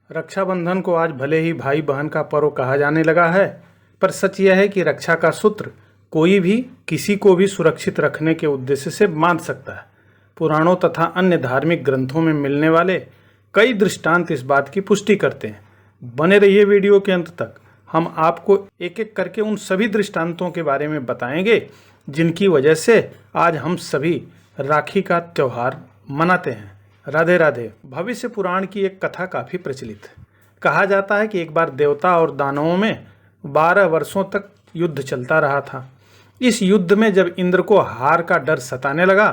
रक्षाबंधन को आज भले ही भाई बहन का पर्व कहा जाने लगा है, पर सच यह है कि रक्षा का सूत्र कोई भी किसी को भी सुरक्षित रखने के उद्देश्य से बांध सकता है। पुराणों तथा अन्य धार्मिक ग्रंथों में मिलने वाले कई दृष्टांत इस बात की पुष्टि करते हैं। बने रहिए वीडियो के अंत तक। हम आपको एक एक करके उन सभी दृष्टांतों के बारे में बताएंगे जिनकी वजह से आज हम सभी राखी का त्यौहार मनाते हैं। राधे राधे। भविष्य पुराण की एक कथा काफी प्रचलित है। कहा जाता है कि एक बार देवता और दानवों में 12 वर्षों तक युद्ध चलता रहा था। इस युद्ध में जब इंद्र को हार का डर सताने लगा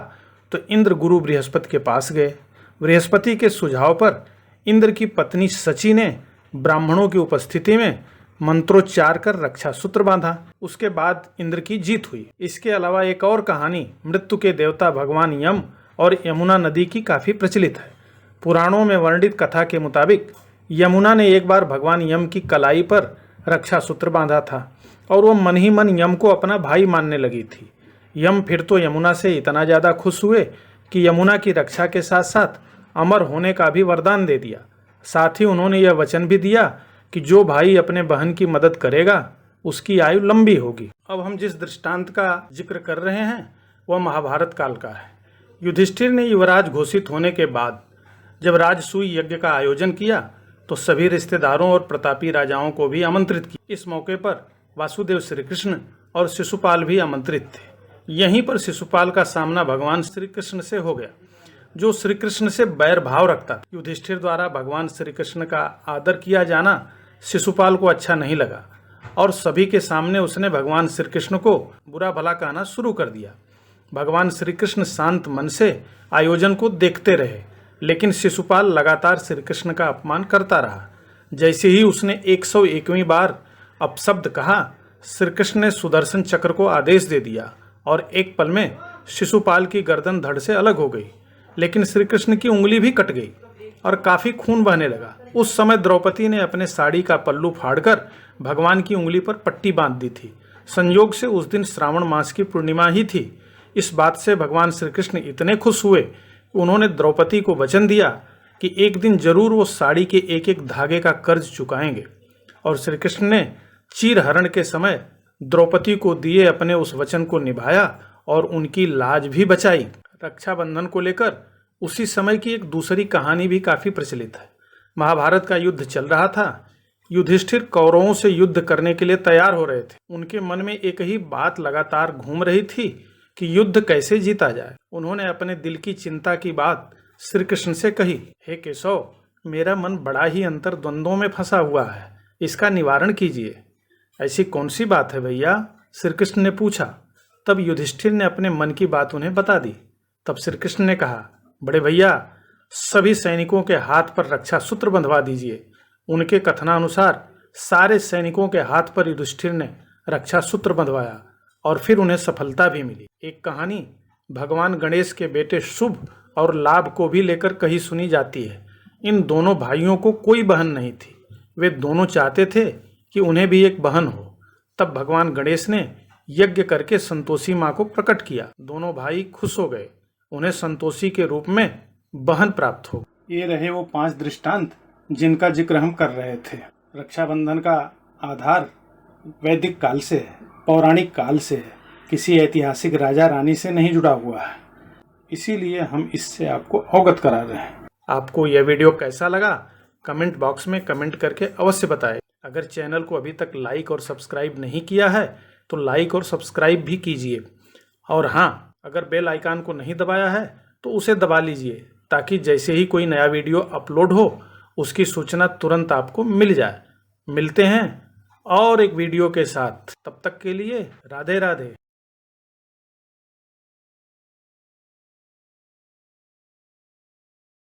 तो इंद्र गुरु बृहस्पति के पास गए। बृहस्पति के सुझाव पर इंद्र की पत्नी सची ने ब्राह्मणों की उपस्थिति में मंत्रोच्चार कर रक्षा सूत्र बांधा। उसके बाद इंद्र की जीत हुई। इसके अलावा एक और कहानी मृत्यु के देवता भगवान यम और यमुना नदी की काफी प्रचलित है। पुराणों में वर्णित कथा के मुताबिक यमुना ने एक बार भगवान यम की कलाई पर रक्षा सूत्र बांधा था और वह मन ही मन यम को अपना भाई मानने लगी थी। यम फिर तो यमुना से इतना ज्यादा खुश हुए कि यमुना की रक्षा के साथ साथ अमर होने का भी वरदान दे दिया। साथ ही उन्होंने यह वचन भी दिया कि जो भाई अपने बहन की मदद करेगा उसकी आयु लंबी होगी। अब हम जिस दृष्टांत का जिक्र कर रहे हैं वह महाभारत काल का है। युधिष्ठिर ने युवराज घोषित होने के बाद जब राजसूय यज्ञ का आयोजन किया तो सभी रिश्तेदारों और प्रतापी राजाओं को भी आमंत्रित किया। इस मौके पर वासुदेव श्री कृष्ण और शिशुपाल भी आमंत्रित थे। यहीं पर शिशुपाल का सामना भगवान श्री कृष्ण से हो गया, जो श्री कृष्ण से बैर भाव रखता था। युधिष्ठिर द्वारा भगवान श्री कृष्ण का आदर किया जाना शिशुपाल को अच्छा नहीं लगा और सभी के सामने उसने भगवान श्री कृष्ण को बुरा भला कहना शुरू कर दिया। भगवान श्री कृष्ण शांत मन से आयोजन को देखते रहे, लेकिन शिशुपाल लगातार श्री कृष्ण का अपमान करता रहा। जैसे ही उसने 101वीं बार अपशब्द कहा, श्री कृष्ण ने सुदर्शन चक्र को आदेश दे दिया और एक पल में शिशुपाल की गर्दन धड़ से अलग हो गई। लेकिन श्री कृष्ण की उंगली भी कट गई और काफी खून बहने लगा। उस समय द्रौपदी ने अपने साड़ी का पल्लू फाड़कर भगवान की उंगली पर पट्टी बांध दी थी। संयोग से उस दिन श्रावण मास की पूर्णिमा ही थी। इस बात से भगवान श्री कृष्ण इतने खुश हुए कि उन्होंने द्रौपदी को वचन दिया कि एक दिन जरूर वो साड़ी के एक एक धागे का कर्ज चुकाएंगे। और श्री कृष्ण ने चीरहरण के समय द्रौपदी को दिए अपने उस वचन को निभाया और उनकी लाज भी बचाई। रक्षाबंधन को लेकर उसी समय की एक दूसरी कहानी भी काफी प्रचलित है। महाभारत का युद्ध चल रहा था। युधिष्ठिर कौरवों से युद्ध करने के लिए तैयार हो रहे थे। उनके मन में एक ही बात लगातार घूम रही थी कि युद्ध कैसे जीता जाए। उन्होंने अपने दिल की चिंता की बात श्री कृष्ण से कही। हे केशव, मेरा मन बड़ा ही अंतर्द्वंद्वों में फंसा हुआ है, इसका निवारण कीजिए। ऐसी कौन सी बात है भैया? श्री कृष्ण ने पूछा। तब युधिष्ठिर ने अपने मन की बात उन्हें बता दी। तब श्री कृष्ण ने कहा, बड़े भैया, सभी सैनिकों के हाथ पर रक्षा सूत्र बंधवा दीजिए। उनके कथनानुसार सारे सैनिकों के हाथ पर युधिष्ठिर ने रक्षा सूत्र बंधवाया और फिर उन्हें सफलता भी मिली। एक कहानी भगवान गणेश के बेटे शुभ और लाभ को भी लेकर कही सुनी जाती है। इन दोनों भाइयों को कोई बहन नहीं थी। वे दोनों चाहते थे कि उन्हें भी एक बहन हो। तब भगवान गणेश ने यज्ञ करके संतोषी माँ को प्रकट किया। दोनों भाई खुश हो गए। उन्हें संतोषी के रूप में बहन प्राप्त हो। ये रहे वो 5 दृष्टांत जिनका जिक्र हम कर रहे थे। रक्षाबंधन का आधार वैदिक काल से है, पौराणिक काल से है, किसी ऐतिहासिक राजा रानी से नहीं जुड़ा हुआ है। इसीलिए हम इससे आपको अवगत करा रहे हैं। आपको यह वीडियो कैसा लगा कमेंट बॉक्स में कमेंट करके अवश्य बताएं। अगर चैनल को अभी तक लाइक और सब्सक्राइब नहीं किया है तो लाइक और सब्सक्राइब भी कीजिए। और हाँ, अगर बेल आइकन को नहीं दबाया है तो उसे दबा लीजिए ताकि जैसे ही कोई नया वीडियो अपलोड हो उसकी सूचना तुरंत आपको मिल जाए। मिलते हैं और एक वीडियो के साथ। तब तक के लिए राधे राधे।